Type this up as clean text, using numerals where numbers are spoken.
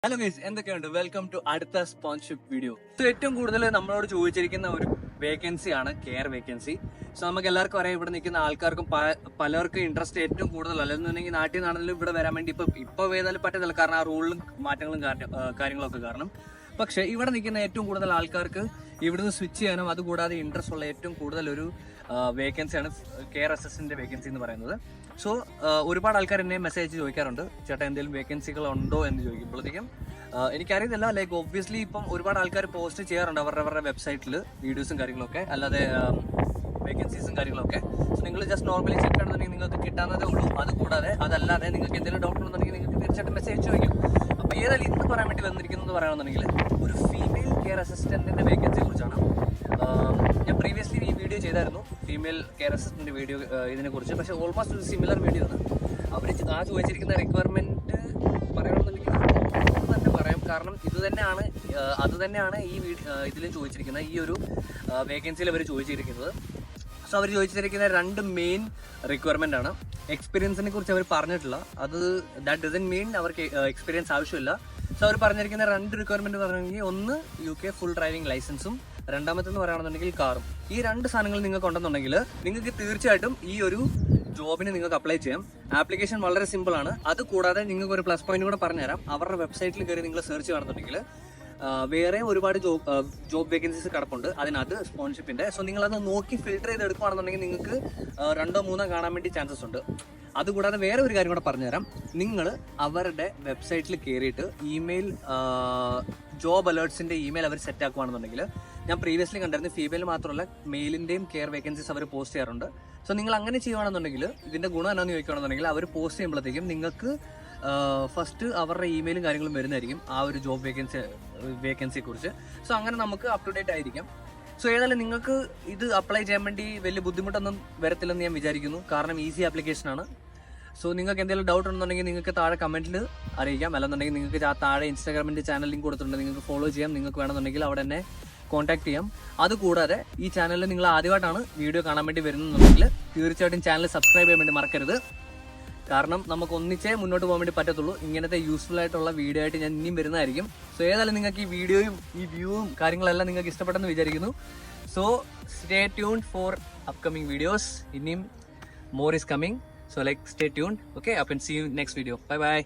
Hello guys, എന്തൊക്കെയുണ്ട്? Welcome to അടുത്ത sponsorship video. ഏറ്റവും കൂടുതൽ നമ്മളോട് ചോദിച്ചിരിക്കുന്ന ഒരു വേക്കൻസിയാണ് കെയർ വേക്കൻസി. സോ നമുക്ക് എല്ലാവർക്കും അറിയാം, ഇവിടെ നിൽക്കുന്ന ആൾക്കാർക്കും പലർക്കും ഇൻട്രസ്റ്റ് ഏറ്റവും കൂടുതൽ അല്ലെന്നുണ്ടെങ്കിൽ നാട്ടിൽ നിന്നാണെങ്കിലും ഇവിടെ വരാൻ വേണ്ടി ഇപ്പൊ ഏതായാലും പറ്റുന്നില്ല, കാരണം ആ റൂളിലും മാറ്റങ്ങളും കാര്യങ്ങളൊക്കെ കാരണം. പക്ഷെ ഇവിടെ നിൽക്കുന്ന ഏറ്റവും കൂടുതൽ ആൾക്കാർക്ക് ഇവിടുന്ന് സ്വിച്ച് ചെയ്യാനും അതുകൂടാതെ ഇൻട്രസ്റ്റ് ഉള്ള ഏറ്റവും കൂടുതൽ ഒരു വേക്കൻസിയാണ് കെയർ അസിസ്റ്റന്റ് വേക്കൻസി എന്ന് പറയുന്നത്. സോ ഒരുപാട് ആൾക്കാർ എന്നെ മെസ്സേജ് ചോദിക്കാറുണ്ട്, ചേട്ടാ എന്തെങ്കിലും വേക്കൻസികൾ ഉണ്ടോ എന്ന് ചോദിക്കുമ്പോഴത്തേക്കും എനിക്കറിയുന്നില്ല. ലൈക്ക് ഒബ്വിയസ്ലി ഇപ്പം ഒരുപാട് ആൾക്കാർ പോസ്റ്റ് ചെയ്യാറുണ്ട് അവരുടെ വെബ്സൈറ്റിൽ വീഡിയോസും കാര്യങ്ങളൊക്കെ, അല്ലാതെ വേക്കൻസീസും കാര്യങ്ങളൊക്കെ. സോ നിങ്ങൾ ജസ്റ്റ് നോർമലി ചെക്ക് ചെയ്യണമെന്നുണ്ടെങ്കിൽ നിങ്ങൾക്ക് കിട്ടാവുന്നതേ ഉള്ളൂ. അതുകൂടാതെ അതല്ലാതെ നിങ്ങൾക്ക് എന്തെങ്കിലും ഡൗട്ട് ഉണ്ടെന്നുണ്ടെങ്കിൽ നിങ്ങൾക്ക് തീർച്ചയായിട്ടും മെസ്സേജ് ചോദിക്കും. അപ്പോൾ ഏതായാലും ഇന്ന് പറയാൻ വേണ്ടി വന്നിരിക്കുന്നത് പറയുകയാണെന്നുണ്ടെങ്കിൽ ഒരു ഫീമെയിൽ കെയർ അസിസ്റ്റന്റിന്റെ വേക്കൻസിയെ കുറിച്ചാണ്. ഞാൻ പ്രീവിയസ്ലി ഈ വീഡിയോ ചെയ്തായിരുന്നു, ഫീമെയിൽ കെയർ അസിസ്റ്റന്റ് വീഡിയോ ഇതിനെക്കുറിച്ച്. പക്ഷേ ഓൾമോസ്റ്റ് ഒരു സിമിലർ വീഡിയോ ആണ്. അവർ ചോദിച്ചിരിക്കുന്ന റിക്വയർമെന്റ് പറയണമെന്നുണ്ടെങ്കിൽ തന്നെ പറയാം, കാരണം അത് തന്നെയാണ് ഈ ഇതിലും ചോദിച്ചിരിക്കുന്നത്, ഈ ഒരു വേക്കൻസിയിൽ അവർ ചോദിച്ചിരിക്കുന്നത്. സോ അവർ ചോദിച്ചിരിക്കുന്ന രണ്ട് മെയിൻ റിക്വയർമെന്റ് ആണ്. എക്സ്പീരിയൻസിനെ കുറിച്ച് അവർ പറഞ്ഞിട്ടില്ല, ദാറ്റ് ഡസന്റ് മീൻ അവർക്ക് എക്സ്പീരിയൻസ് ആവശ്യമില്ല. സോ അവർ പറഞ്ഞിരിക്കുന്ന രണ്ട് റിക്വയർമെന്റ് പറഞ്ഞെങ്കിൽ ഒന്ന് UK ഫുൾ ഡ്രൈവിംഗ് ലൈസൻസും, രണ്ടാമത്തെന്ന് പറയുകയാണെന്നുണ്ടെങ്കിൽ കാറും. ഈ രണ്ട് സാധനങ്ങൾ നിങ്ങൾക്ക് ഉണ്ടെന്നുണ്ടെങ്കിൽ നിങ്ങൾക്ക് തീർച്ചയായിട്ടും ഈ ഒരു ജോബിന് നിങ്ങൾക്ക് അപ്ലൈ ചെയ്യാം. ആപ്ലിക്കേഷൻ വളരെ സിമ്പിൾ ആണ്. അത് കൂടാതെ നിങ്ങൾക്ക് ഒരു പ്ലസ് പോയിന്റ് കൂടെ പറഞ്ഞുതരാം. അവരുടെ വെബ്സൈറ്റിൽ കയറി നിങ്ങൾ സെർച്ച് ചെയ്യുകയാണെന്നുണ്ടെങ്കിൽ വേറെ ഒരുപാട് ജോബ് വേക്കൻസീസ് കിടപ്പുണ്ട് അതിനകത്ത് സ്പോൺഷിപ്പിന്റെ. സോ നിങ്ങളത് നോക്കി ഫിൽട്ടർ ചെയ്ത് എടുക്കുകയാണെന്നുണ്ടെങ്കിൽ നിങ്ങൾക്ക് 2 3 കാണാൻ വേണ്ടി ചാൻസസ് ഉണ്ട്. അതുകൂടാതെ വേറെ ഒരു കാര്യം കൂടെ പറഞ്ഞുതരാം. നിങ്ങൾ അവരുടെ വെബ്സൈറ്റിൽ കയറിയിട്ട് ഇമെയിൽ ജോബ് അലേർട്സിന്റെ ഇമെയിൽ അവർ സെറ്റ് ആക്കുകയാണെന്നുണ്ടെങ്കിൽ, ഞാൻ പ്രീവിയസ്ലി കണ്ടിരുന്നു ഫീമെയിൽ മാത്രമല്ല മെയിലിന്റെയും കെയർ വേക്കൻസീസ് അവർ പോസ്റ്റ് ചെയ്യാറുണ്ട്. സോ നിങ്ങൾ അങ്ങനെ ചെയ്യുകയാണെന്നുണ്ടെങ്കിൽ ഇതിന്റെ ഗുണം എന്നാന്ന് ചോദിക്കുകയാണെന്നുണ്ടെങ്കിൽ അവർ പോസ്റ്റ് ചെയ്യുമ്പോഴത്തേക്കും നിങ്ങൾക്ക് ഫസ്റ്റ് അവരുടെ ഇമെയിലും കാര്യങ്ങളും വരുന്നതായിരിക്കും ആ ഒരു ജോബ് വേക്കൻസിയെ കുറിച്ച്. സോ അങ്ങനെ നമുക്ക് അപ് ടു ഡേറ്റ് ആയിരിക്കാം. സോ ഏതായാലും നിങ്ങൾക്ക് ഇത് അപ്ലൈ ചെയ്യാൻ വേണ്ടി വലിയ ബുദ്ധിമുട്ടൊന്നും വരത്തില്ലെന്ന് ഞാൻ വിചാരിക്കുന്നു, കാരണം ഈസി ആപ്ലിക്കേഷനാണ്. സോ നിങ്ങൾക്ക് എന്തെങ്കിലും ഡൗട്ട് ഉണ്ടെന്നുണ്ടെങ്കിൽ നിങ്ങൾക്ക് താഴെ കമന്റിൽ അറിയിക്കാം, അല്ലെന്നുണ്ടെങ്കിൽ നിങ്ങൾക്ക് താഴെ ഇൻസ്റ്റാഗ്രാമിന്റെ ചാനൽ ലിങ്ക് കൊടുത്തിട്ടുണ്ട്, നിങ്ങൾക്ക് ഫോളോ ചെയ്യാം. നിങ്ങൾക്ക് വേണമെന്നുണ്ടെങ്കിൽ അവിടെ തന്നെ കോൺടാക്ട് ചെയ്യാം. അതുകൂടാതെ ഈ ചാനലിൽ നിങ്ങൾ ആദ്യമായിട്ടാണ് വീഡിയോ കാണാൻ വേണ്ടി വരുന്നുണ്ടെങ്കിൽ തീർച്ചയായിട്ടും ചാനൽ സബ്സ്ക്രൈബ് ചെയ്യാൻ വേണ്ടി മറക്കരുത്, കാരണം നമുക്ക് ഒന്നിച്ചേ മുന്നോട്ട് പോകാൻ വേണ്ടി പറ്റത്തുള്ളൂ. ഇങ്ങനത്തെ യൂസ്ഫുൾ ആയിട്ടുള്ള വീഡിയോ ആയിട്ട് ഞാൻ ഇനിയും വരുന്നതായിരിക്കും. സോ ഏതായാലും നിങ്ങൾക്ക് ഈ വീഡിയോയും ഈ വ്യൂവും കാര്യങ്ങളെല്ലാം നിങ്ങൾക്ക് ഇഷ്ടപ്പെട്ടെന്ന് വിചാരിക്കുന്നു. So stay tuned for upcoming videos. ഇനിയും more is coming. So stay tuned. Okay, up and see you next video. Bye bye.